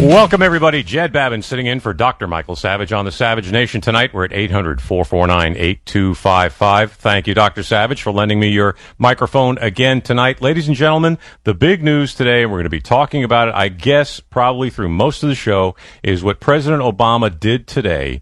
Welcome, everybody. Jed Babin sitting in for Dr. Michael Savage on the Savage Nation tonight. We're at 800-449-8255. Thank you, Dr. Savage, for lending me your microphone again tonight. Ladies and gentlemen, the big news today, and we're going to be talking about it, I guess, probably through most of the show, is what President Obama did today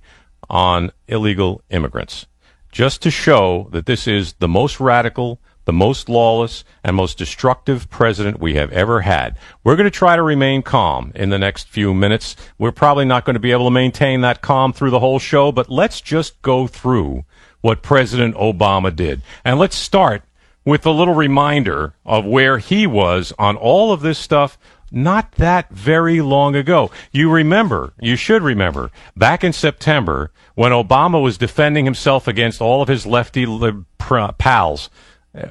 on illegal immigrants. Just to show that this is the most radical, the most lawless, and most destructive president we have ever had. We're going to try to remain calm in the next few minutes. We're probably not going to be able to maintain that calm through the whole show, but let's just go through what President Obama did. And let's start with a little reminder of where he was on all of this stuff not that very long ago. You should remember, back in September, when Obama was defending himself against all of his lefty pals,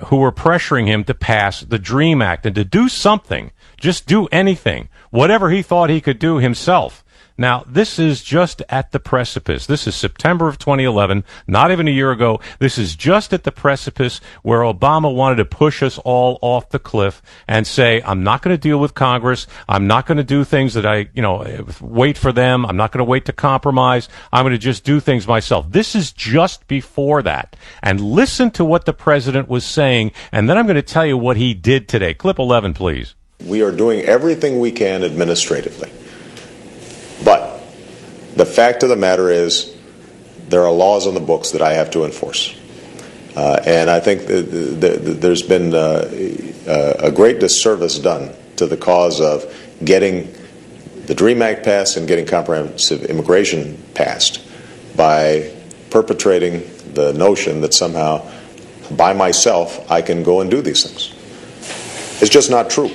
who were pressuring him to pass the DREAM Act and to do something, just do anything, whatever he thought he could do himself. Now, this is just at the precipice. This is September of 2011, not even a year ago. This is just at the precipice where Obama wanted to push us all off the cliff and say, I'm not going to deal with Congress. I'm not going to do things that wait for them. I'm not going to wait to compromise. I'm going to just do things myself. This is just before that. And listen to what the president was saying, and then I'm going to tell you what he did today. Clip 11, please. We are doing everything we can administratively. But the fact of the matter is there are laws on the books that I have to enforce. And I think there's been a great disservice done to the cause of getting the DREAM Act passed and getting comprehensive immigration passed by perpetrating the notion that somehow by myself I can go and do these things. It's just not true.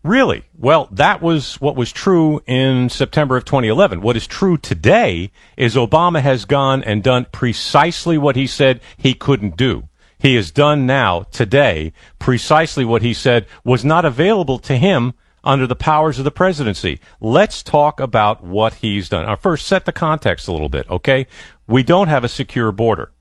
Really? Well, that was what was true in September of 2011. What is true today is Obama has gone and done precisely what he said he couldn't do. He has done now, today, precisely what he said was not available to him under the powers of the presidency. Let's talk about what he's done. First, set the context a little bit, okay? We don't have a secure border.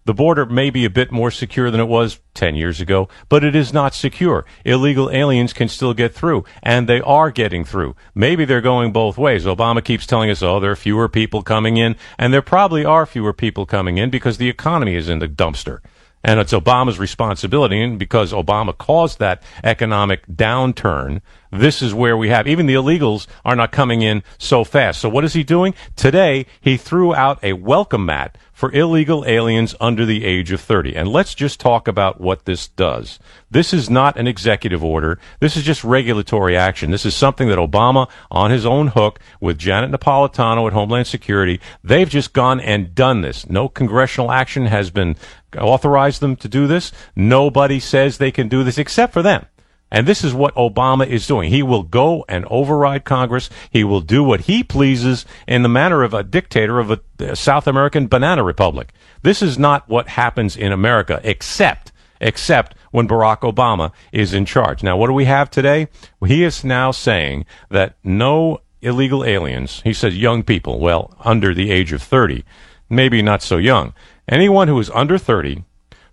The border may be a bit more secure than it was 10 years ago, but it is not secure. Illegal aliens can still get through, and they are getting through. Maybe they're going both ways. Obama keeps telling us, there are fewer people coming in, and there probably are fewer people coming in because the economy is in the dumpster. And it's Obama's responsibility, and because Obama caused that economic downturn, this is where we have, even the illegals are not coming in so fast. So what is he doing? Today, he threw out a welcome mat for illegal aliens under the age of 30. And let's just talk about what this does. This is not an executive order. This is just regulatory action. This is something that Obama, on his own hook, with Janet Napolitano at Homeland Security, they've just gone and done this. No congressional action has been authorized them to do this. Nobody says they can do this except for them. And this is what Obama is doing. He will go and override Congress. He will do what he pleases in the manner of a dictator of a South American banana republic. This is not what happens in America, except when Barack Obama is in charge. Now, what do we have today? He is now saying that no illegal aliens, he says young people, well, under the age of 30, maybe not so young. Anyone who is under 30,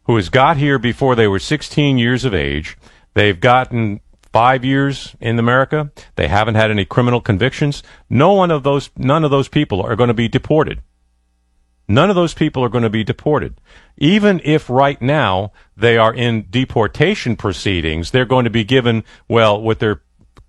who has got here before they were 16 years of age, they've gotten 5 years in America. They haven't had any criminal convictions. None of those people are going to be deported. None of those people are going to be deported. Even if right now they are in deportation proceedings, they're going to be given, well, what they're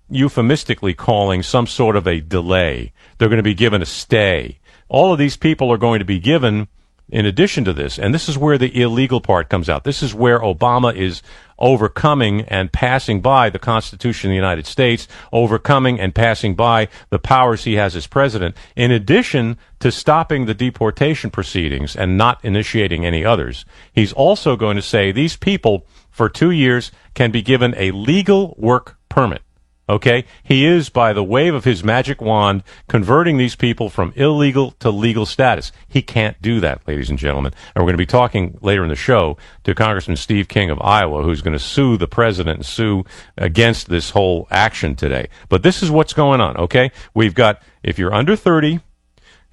euphemistically calling some sort of a delay. They're going to be given a stay. All of these people are going to be given, in addition to this, and this is where the illegal part comes out. This is where Obama is overcoming and passing by the Constitution of the United States, overcoming and passing by the powers he has as president, in addition to stopping the deportation proceedings and not initiating any others. He's also going to say these people, for 2 years, can be given a legal work permit. Okay? He is, by the wave of his magic wand, converting these people from illegal to legal status. He can't do that, ladies and gentlemen. And we're going to be talking later in the show to Congressman Steve King of Iowa, who's going to sue the president and sue against this whole action today. But this is what's going on, okay? We've got, if you're under 30,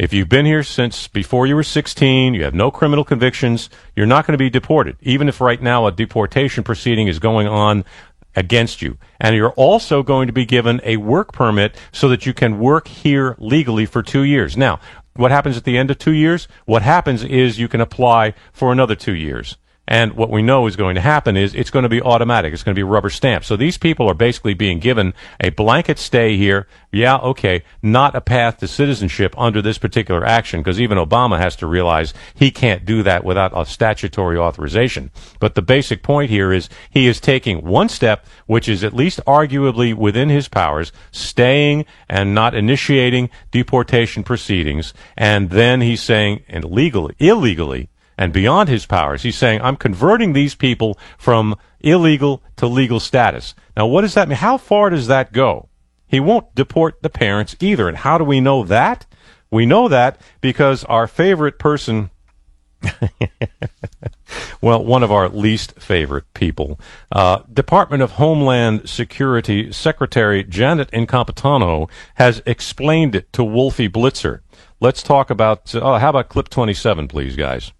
if you've been here since before you were 16, you have no criminal convictions, you're not going to be deported. Even if right now a deportation proceeding is going on against you. And you're also going to be given a work permit so that you can work here legally for 2 years. Now, what happens at the end of 2 years? What happens is you can apply for another 2 years. And what we know is going to happen is it's going to be automatic. It's going to be rubber stamped. So these people are basically being given a blanket stay here. Yeah, okay, not a path to citizenship under this particular action, because even Obama has to realize he can't do that without a statutory authorization. But the basic point here is he is taking one step, which is at least arguably within his powers, staying and not initiating deportation proceedings. And then he's saying, and illegally, and beyond his powers, he's saying, I'm converting these people from illegal to legal status. Now, what does that mean? How far does that go? He won't deport the parents either. And how do we know that? We know that because our favorite person, well, one of our least favorite people, Department of Homeland Security Secretary Janet Incampetano has explained it to Wolfie Blitzer. Let's talk about, how about clip 27, please, guys?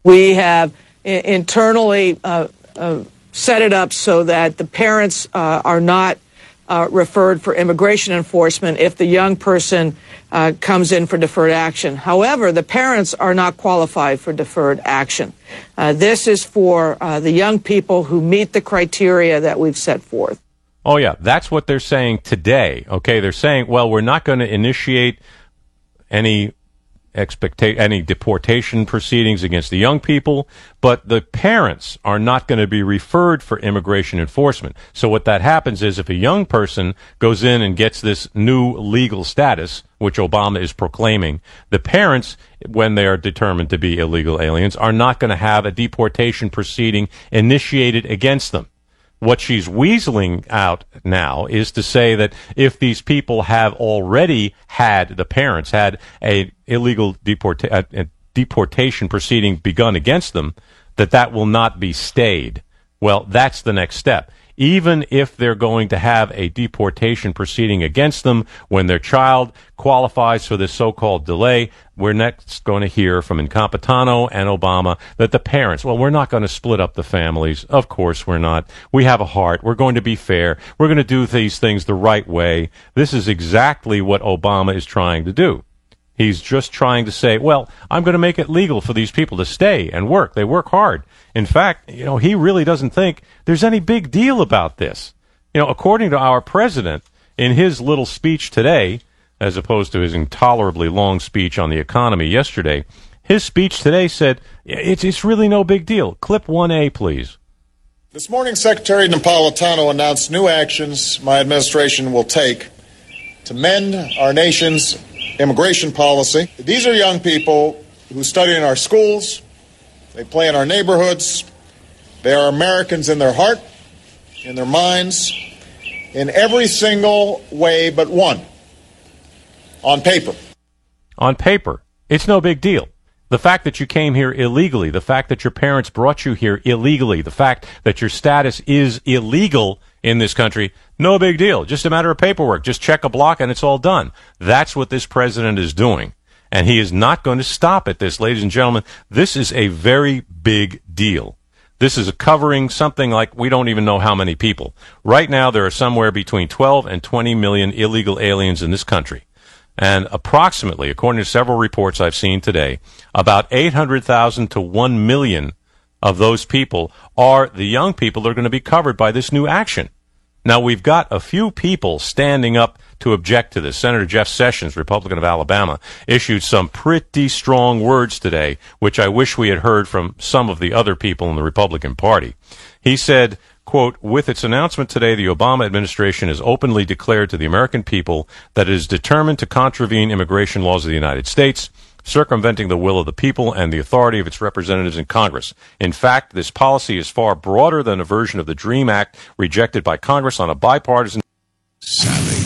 We have internally set it up so that the parents are not referred for immigration enforcement if the young person comes in for deferred action. However, the parents are not qualified for deferred action. This is for the young people who meet the criteria that we've set forth. Oh, yeah, that's what they're saying today. Okay, they're saying, well, we're not going to initiate any deportation proceedings against the young people, but the parents are not going to be referred for immigration enforcement. So what that happens is if a young person goes in and gets this new legal status, which Obama is proclaiming, the parents, when they are determined to be illegal aliens, are not going to have a deportation proceeding initiated against them. What she's weaseling out now is to say that if these people have already had, the parents had a illegal deportation proceeding begun against them, that will not be stayed. Well, that's the next step. Even if they're going to have a deportation proceeding against them when their child qualifies for this so-called delay, we're next going to hear from Incampetano and Obama that the parents, well, we're not going to split up the families. Of course we're not. We have a heart. We're going to be fair. We're going to do these things the right way. This is exactly what Obama is trying to do. He's just trying to say, well, I'm going to make it legal for these people to stay and work. They work hard. In fact, he really doesn't think there's any big deal about this. According to our president, in his little speech today, as opposed to his intolerably long speech on the economy yesterday, his speech today said, it's really no big deal. Clip 1A, please. This morning, Secretary Napolitano announced new actions my administration will take to mend our nation's immigration policy. These are young people who study in our schools, they play in our neighborhoods, they are Americans in their heart, in their minds, in every single way but one. On paper. On paper. It's no big deal. The fact that you came here illegally, the fact that your parents brought you here illegally, the fact that your status is illegal in this country, no big deal. Just a matter of paperwork. Just check a block and it's all done. That's what this president is doing. And he is not going to stop at this, ladies and gentlemen. This is a very big deal. This is covering something like we don't even know how many people. Right now, there are somewhere between 12 and 20 million illegal aliens in this country. And approximately, according to several reports I've seen today, about 800,000 to 1 million of those people are the young people that are going to be covered by this new action. Now, we've got a few people standing up to object to this. Senator Jeff Sessions, Republican of Alabama, issued some pretty strong words today, which I wish we had heard from some of the other people in the Republican Party. He said, quote, with its announcement today, the Obama administration has openly declared to the American people that it is determined to contravene immigration laws of the United States, circumventing the will of the people and the authority of its representatives in Congress. In fact, this policy is far broader than a version of the DREAM Act rejected by Congress on a bipartisan... Savage.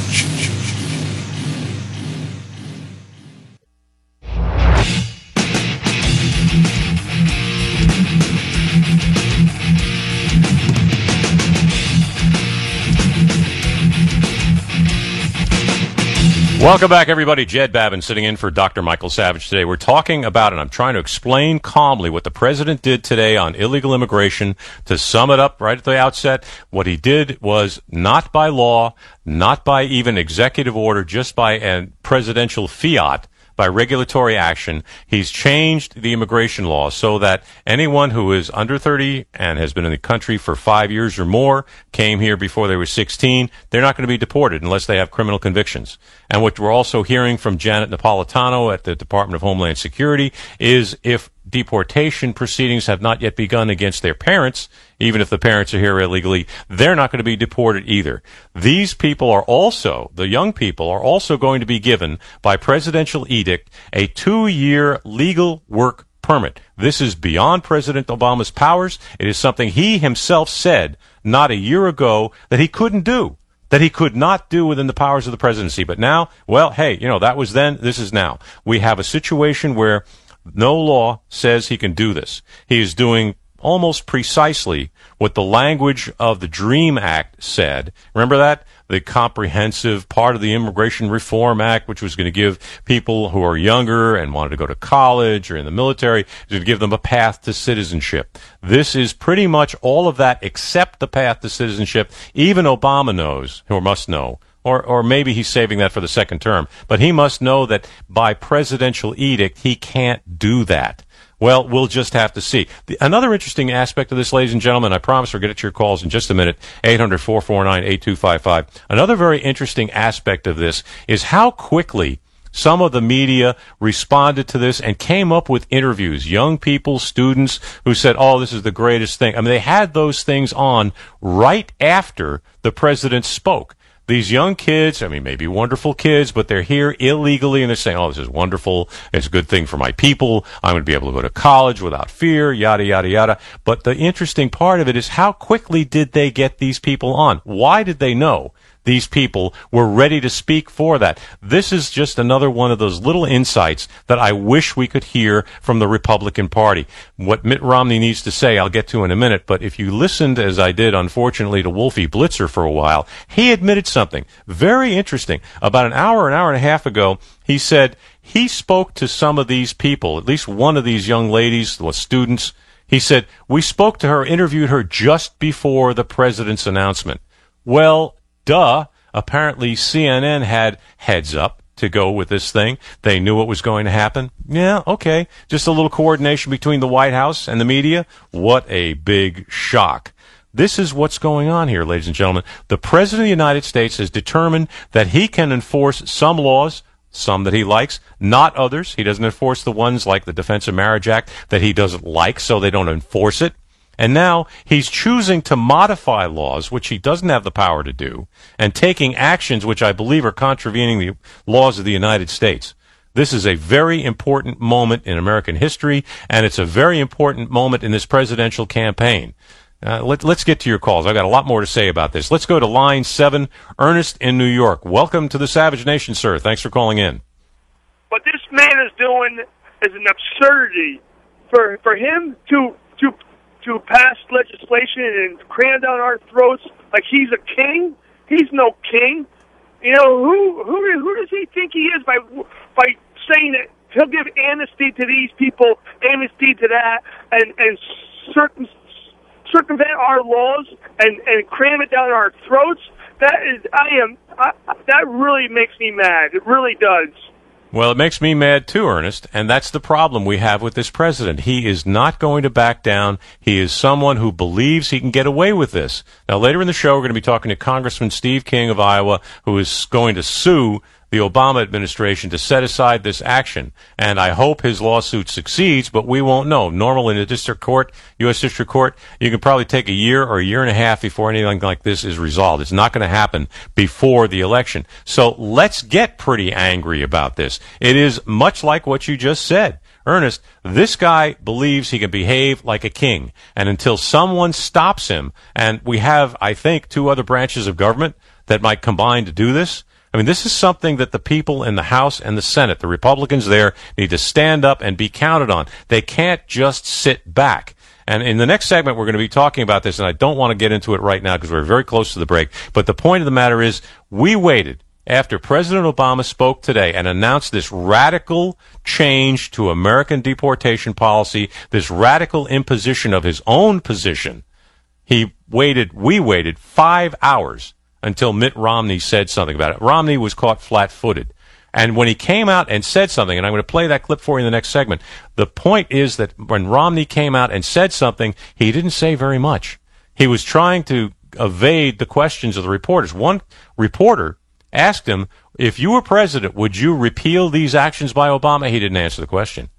Welcome back, everybody. Jed Babin sitting in for Dr. Michael Savage today. We're talking about, and I'm trying to explain calmly what the president did today on illegal immigration. To sum it up right at the outset, what he did was not by law, not by even executive order, just by a presidential fiat, by regulatory action. He's changed the immigration law so that anyone who is under 30 and has been in the country for 5 years or more, came here before they were 16, they're not going to be deported unless they have criminal convictions. And what we're also hearing from Janet Napolitano at the Department of Homeland Security is if deportation proceedings have not yet begun against their parents, even if the parents are here illegally, they're not going to be deported either. These people are also, the young people, are also going to be given, by presidential edict, a 2-year legal work permit. This is beyond President Obama's powers. It is something he himself said not a year ago that he couldn't do, that he could not do within the powers of the presidency. But now, well, hey, that was then, this is now. We have a situation where no law says he can do this. He is doing almost precisely what the language of the DREAM Act said. Remember that? The comprehensive part of the Immigration Reform Act, which was going to give people who are younger and wanted to go to college or in the military, to give them a path to citizenship. This is pretty much all of that except the path to citizenship. Even Obama knows, or must know, or maybe he's saving that for the second term, but he must know that by presidential edict, he can't do that. Well, we'll just have to see. Another interesting aspect of this, ladies and gentlemen, I promise we'll get at your calls in just a minute, 800-449-8255. Another very interesting aspect of this is how quickly some of the media responded to this and came up with interviews. Young people, students who said, oh, this is the greatest thing. I mean, they had those things on right after the president spoke. These young kids, I mean, maybe wonderful kids, but they're here illegally, and they're saying, oh, this is wonderful. It's a good thing for my people. I'm going to be able to go to college without fear, yada, yada, yada. But the interesting part of it is how quickly did they get these people on? Why did they know these people were ready to speak for that? This is just another one of those little insights that I wish we could hear from the Republican Party. What Mitt Romney needs to say, I'll get to in a minute, but if you listened, as I did, unfortunately, to Wolfie Blitzer for a while, he admitted something very interesting. About an hour and a half ago, he said he spoke to some of these people, at least one of these young ladies, the students. He said, we spoke to her, interviewed her just before the president's announcement. Well, duh. Apparently CNN had heads up to go with this thing. They knew what was going to happen. Yeah, okay. Just a little coordination between the White House and the media. What a big shock. This is what's going on here, ladies and gentlemen. The President of the United States has determined that he can enforce some laws, some that he likes, not others. He doesn't enforce the ones like the Defense of Marriage Act that he doesn't like, so they don't enforce it. And now he's choosing to modify laws, which he doesn't have the power to do, and taking actions which I believe are contravening the laws of the United States. This is a very important moment in American history, and it's a very important moment in this presidential campaign. Let's get to your calls. I've got a lot more to say about this. Let's go to line 7, Ernest in New York. Welcome to the Savage Nation, sir. Thanks for calling in. What this man is doing is an absurdity. For him to pass legislation and cram down our throats like he's a king. He's no king. Who does he think he is by saying that he'll give amnesty to these people, amnesty to that, and circumvent our laws and cram it down our throats? That really makes me mad. It really does. Well, it makes me mad too, Ernest, and that's the problem we have with this president. He is not going to back down. He is someone who believes he can get away with this. Now, later in the show, we're going to be talking to Congressman Steve King of Iowa, who is going to sue the Obama administration to set aside this action. And I hope his lawsuit succeeds, but we won't know. Normally in the district court, U.S. District Court, you can probably take a year or a year and a half before anything like this is resolved. It's not going to happen before the election. So let's get pretty angry about this. It is much like what you just said. Ernest, this guy believes he can behave like a king. And until someone stops him, and we have, I think, 2 other branches of government that might combine to do this, I mean, this is something that the people in the House and the Senate, the Republicans there, need to stand up and be counted on. They can't just sit back. And in the next segment, we're going to be talking about this, and I don't want to get into it right now because we're very close to the break. But the point of the matter is, we waited after President Obama spoke today and announced this radical change to American deportation policy, this radical imposition of his own position, we waited 5 hours until Mitt Romney said something about it. Romney was caught flat-footed. And when he came out and said something, and I'm going to play that clip for you in the next segment, the point is that when Romney came out and said something, he didn't say very much. He was trying to evade the questions of the reporters. One reporter asked him, if you were president, would you repeal these actions by Obama? He didn't answer the question.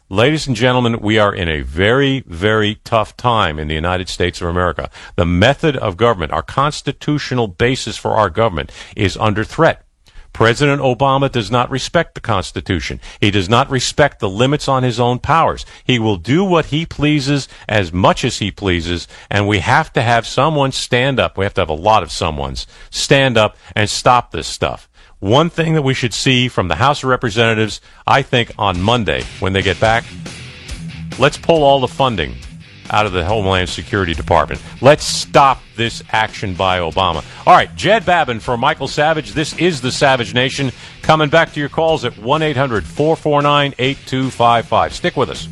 Ladies and gentlemen, we are in a very, very tough time in the United States of America. The method of government, our constitutional basis for our government, is under threat. President Obama does not respect the Constitution. He does not respect the limits on his own powers. He will do what he pleases as much as he pleases, and we have to have someone stand up. We have to have a lot of someones stand up and stop this stuff. One thing that we should see from the House of Representatives, I think, on Monday when they get back, let's pull all the funding out of the Homeland Security Department. Let's stop this action by Obama. All right, Jed Babin for Michael Savage. This is the Savage Nation. Coming back to your calls at 1-800-449-8255. Stick with us.